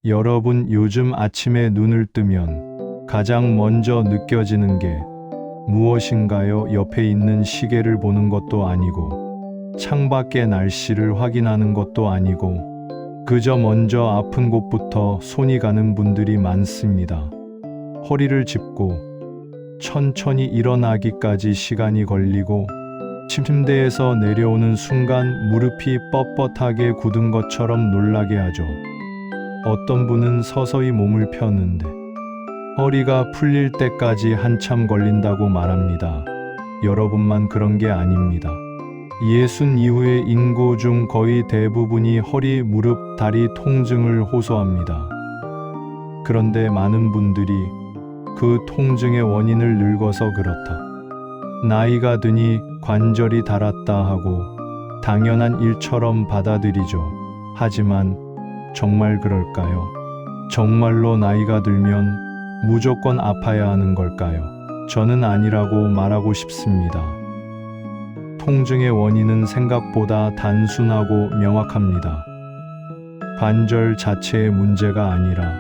여러분, 요즘 아침에 눈을 뜨면 가장 먼저 느껴지는 게 무엇인가요? 옆에 있는 시계를 보는 것도 아니고, 창밖의 날씨를 확인하는 것도 아니고, 그저 먼저 아픈 곳부터 손이 가는 분들이 많습니다. 허리를 짚고 천천히 일어나기까지 시간이 걸리고, 침대에서 내려오는 순간 무릎이 뻣뻣하게 굳은 것처럼 놀라게 하죠. 어떤 분은 서서히 몸을 펴는데 허리가 풀릴 때까지 한참 걸린다고 말합니다. 여러분만 그런 게 아닙니다. 60 이후의 인구 중 거의 대부분이 허리, 무릎, 다리 통증을 호소합니다. 그런데 많은 분들이 그 통증의 원인을 늙어서 그렇다, 나이가 드니 관절이 닳았다 하고 당연한 일처럼 받아들이죠. 하지만 정말 그럴까요? 정말로 나이가 들면 무조건 아파야 하는 걸까요? 저는 아니라고 말하고 싶습니다. 통증의 원인은 생각보다 단순하고 명확합니다. 관절 자체의 문제가 아니라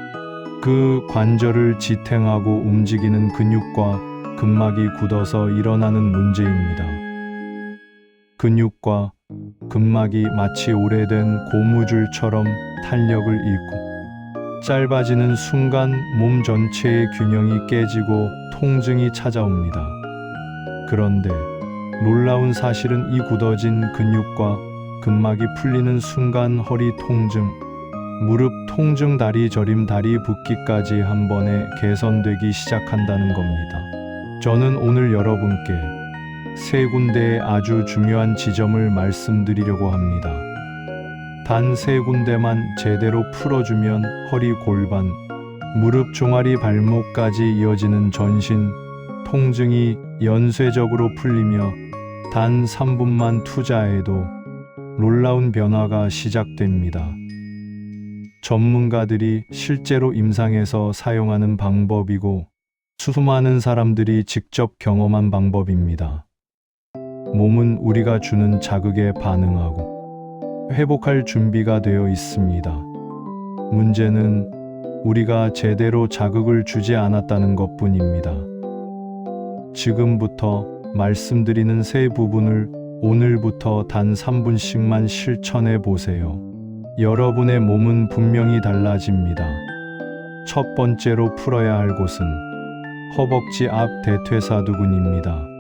그 관절을 지탱하고 움직이는 근육과 근막이 굳어서 일어나는 문제입니다. 근육과 근막이 마치 오래된 고무줄처럼 탄력을 잃고 짧아지는 순간 몸 전체의 균형이 깨지고 통증이 찾아옵니다. 그런데 놀라운 사실은 이 굳어진 근육과 근막이 풀리는 순간 허리 통증, 무릎 통증, 다리 저림, 다리 붓기까지 한 번에 개선되기 시작한다는 겁니다. 저는 오늘 여러분께 세 군데의 아주 중요한 지점을 말씀드리려고 합니다. 단 세 군데만 제대로 풀어주면 허리, 골반, 무릎, 종아리, 발목까지 이어지는 전신 통증이 연쇄적으로 풀리며 단 3분만 투자해도 놀라운 변화가 시작됩니다. 전문가들이 실제로 임상에서 사용하는 방법이고, 수많은 사람들이 직접 경험한 방법입니다. 몸은 우리가 주는 자극에 반응하고 회복할 준비가 되어 있습니다. 문제는 우리가 제대로 자극을 주지 않았다는 것뿐입니다. 지금부터 말씀드리는 세 부분을 오늘부터 단 3분씩만 실천해 보세요. 여러분의 몸은 분명히 달라집니다. 첫 번째로 풀어야 할 곳은 허벅지 앞 대퇴사두근입니다.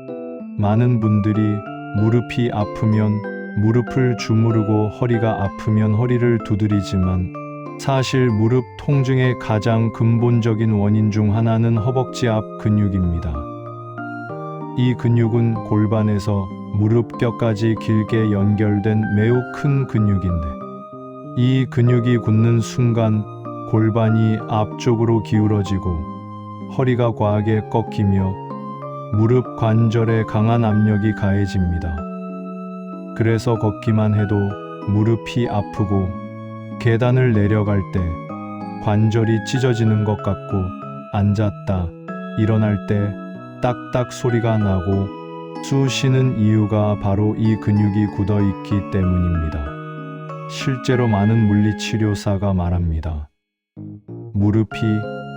많은 분들이 무릎이 아프면 무릎을 주무르고 허리가 아프면 허리를 두드리지만, 사실 무릎 통증의 가장 근본적인 원인 중 하나는 허벅지 앞 근육입니다. 이 근육은 골반에서 무릎뼈까지 길게 연결된 매우 큰 근육인데, 이 근육이 굳는 순간 골반이 앞쪽으로 기울어지고 허리가 과하게 꺾이며 무릎 관절에 강한 압력이 가해집니다. 그래서 걷기만 해도 무릎이 아프고, 계단을 내려갈 때 관절이 찢어지는 것 같고, 앉았다 일어날 때 딱딱 소리가 나고 쑤시는 이유가 바로 이 근육이 굳어 있기 때문입니다. 실제로 많은 물리치료사가 말합니다. 무릎이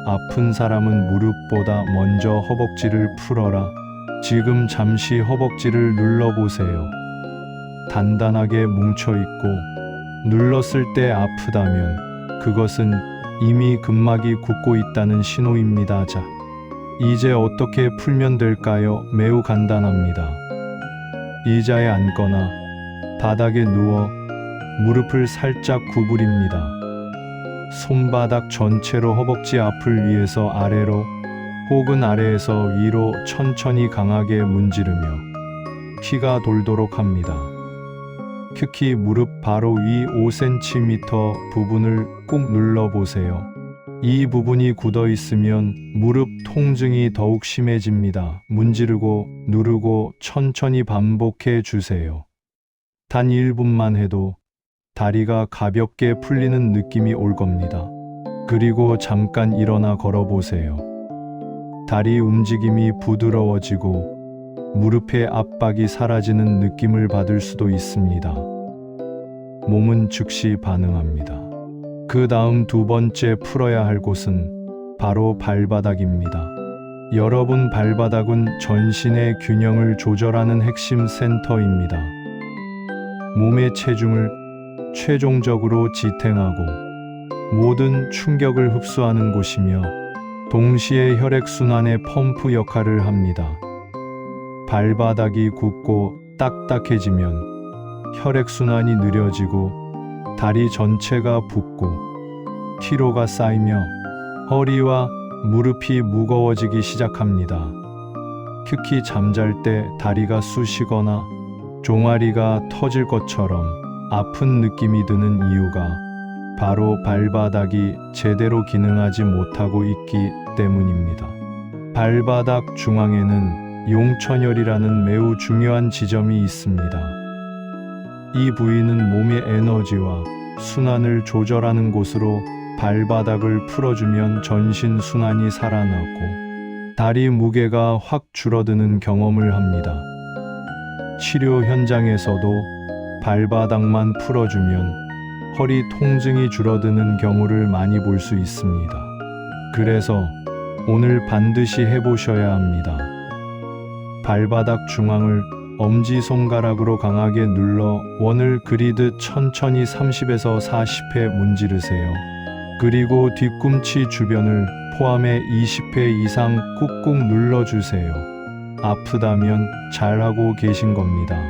아픈 사람은 무릎보다 먼저 허벅지를 풀어라. 지금 잠시 허벅지를 눌러보세요. 단단하게 뭉쳐있고 눌렀을 때 아프다면 그것은 이미 근막이 굳고 있다는 신호입니다. 자, 이제 어떻게 풀면 될까요? 매우 간단합니다. 의자에 앉거나 바닥에 누워 무릎을 살짝 구부립니다. 손바닥 전체로 허벅지 앞을 위에서 아래로 혹은 아래에서 위로 천천히 강하게 문지르며 피가 돌도록 합니다. 특히 무릎 바로 위 5cm 부분을 꾹 눌러보세요. 이 부분이 굳어 있으면 무릎 통증이 더욱 심해집니다. 문지르고 누르고 천천히 반복해 주세요. 단 1분만 해도 다리가 가볍게 풀리는 느낌이 올 겁니다. 그리고 잠깐 일어나 걸어보세요. 다리 움직임이 부드러워지고 무릎의 압박이 사라지는 느낌을 받을 수도 있습니다. 몸은 즉시 반응합니다. 그 그 다음 두 번째 풀어야 할 곳은 바로 발바닥입니다. 여러분, 발바닥은 전신의 균형을 조절하는 핵심 센터입니다. 몸의 체중을 최종적으로 지탱하고 모든 충격을 흡수하는 곳이며 동시에 혈액순환의 펌프 역할을 합니다. 발바닥이 굳고 딱딱해지면 혈액순환이 느려지고 다리 전체가 붓고 피로가 쌓이며 허리와 무릎이 무거워지기 시작합니다. 특히 잠잘 때 다리가 쑤시거나 종아리가 터질 것처럼 아픈 느낌이 드는 이유가 바로 발바닥이 제대로 기능하지 못하고 있기 때문입니다. 발바닥 중앙에는 용천혈이라는 매우 중요한 지점이 있습니다. 이 부위는 몸의 에너지와 순환을 조절하는 곳으로 발바닥을 풀어주면 전신 순환이 살아나고 다리 무게가 확 줄어드는 경험을 합니다. 치료 현장에서도 발바닥만 풀어주면 허리 통증이 줄어드는 경우를 많이 볼 수 있습니다. 그래서 오늘 반드시 해보셔야 합니다. 발바닥 중앙을 엄지손가락으로 강하게 눌러 원을 그리듯 천천히 30에서 40회 문지르세요. 그리고 뒤꿈치 주변을 포함해 20회 이상 꾹꾹 눌러주세요. 아프다면 잘하고 계신 겁니다.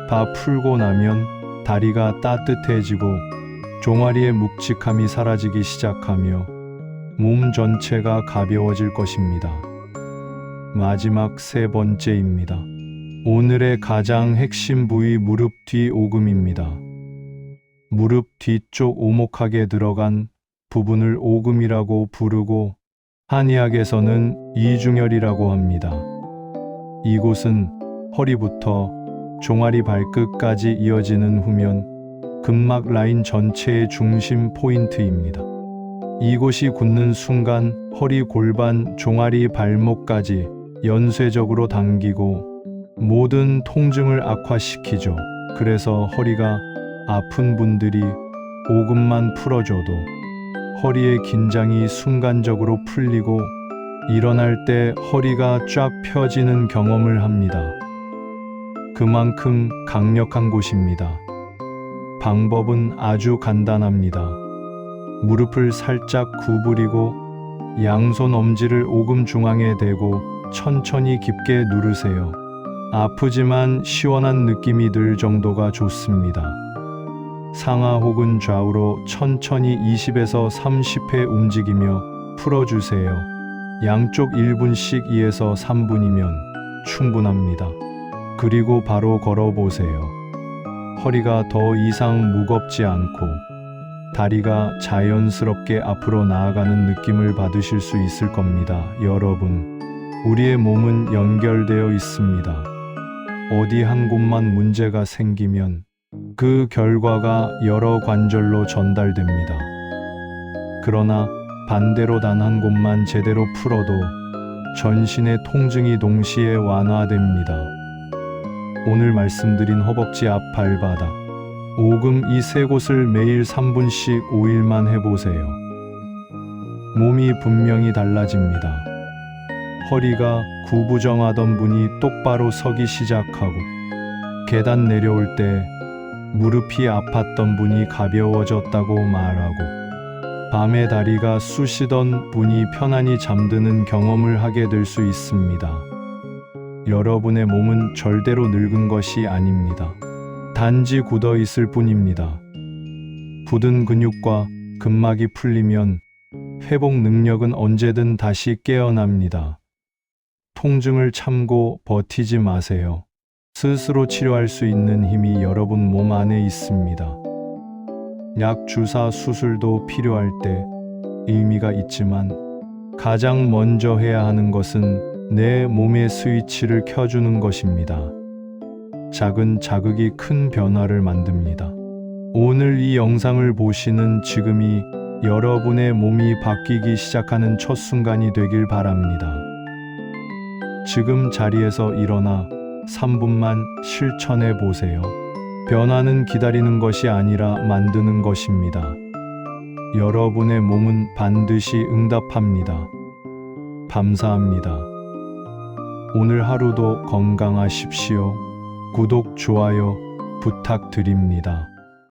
다 풀고 나면 다리가 따뜻해지고 종아리의 묵직함이 사라지기 시작하며 몸 전체가 가벼워질 것입니다. 마지막 세 번째입니다. 오늘의 가장 핵심 부위 무릎 뒤 오금입니다. 무릎 뒤쪽 오목하게 들어간 부분을 오금이라고 부르고 한의학에서는 이중혈이라고 합니다. 이곳은 허리부터 종아리 발끝까지 이어지는 후면 근막 라인 전체의 중심 포인트입니다. 이곳이 굳는 순간 허리, 골반, 종아리, 발목까지 연쇄적으로 당기고 모든 통증을 악화시키죠. 그래서 허리가 아픈 분들이 오금만 풀어줘도 허리의 긴장이 순간적으로 풀리고 일어날 때 허리가 쫙 펴지는 경험을 합니다. 그만큼 강력한 곳입니다. 방법은 아주 간단합니다. 무릎을 살짝 구부리고 양손 엄지를 오금 중앙에 대고 천천히 깊게 누르세요. 아프지만 시원한 느낌이 들 정도가 좋습니다. 상하 혹은 좌우로 천천히 20에서 30회 움직이며 풀어주세요. 양쪽 1분씩 2에서 3분이면 충분합니다. 그리고 바로 걸어보세요. 허리가 더 이상 무겁지 않고 다리가 자연스럽게 앞으로 나아가는 느낌을 받으실 수 있을 겁니다. 여러분, 우리의 몸은 연결되어 있습니다. 어디 한 곳만 문제가 생기면 그 결과가 여러 관절로 전달됩니다. 그러나 반대로 단 한 곳만 제대로 풀어도 전신의 통증이 동시에 완화됩니다. 오늘 말씀드린 허벅지 앞, 발바닥, 오금 이 세 곳을 매일 3분씩 5일만 해보세요. 몸이 분명히 달라집니다. 허리가 구부정하던 분이 똑바로 서기 시작하고 계단 내려올 때 무릎이 아팠던 분이 가벼워졌다고 말하고 밤에 다리가 쑤시던 분이 편안히 잠드는 경험을 하게 될 수 있습니다. 여러분의 몸은 절대로 늙은 것이 아닙니다. 단지 굳어 있을 뿐입니다. 굳은 근육과 근막이 풀리면 회복 능력은 언제든 다시 깨어납니다. 통증을 참고 버티지 마세요. 스스로 치료할 수 있는 힘이 여러분 몸 안에 있습니다. 약, 주사, 수술도 필요할 때 의미가 있지만 가장 먼저 해야 하는 것은 내 몸의 스위치를 켜주는 것입니다. 작은 자극이 큰 변화를 만듭니다. 오늘 이 영상을 보시는 지금이 여러분의 몸이 바뀌기 시작하는 첫 순간이 되길 바랍니다. 지금 자리에서 일어나 3분만 실천해 보세요. 변화는 기다리는 것이 아니라 만드는 것입니다. 여러분의 몸은 반드시 응답합니다. 감사합니다. 오늘 하루도 건강하십시오. 구독, 좋아요 부탁드립니다.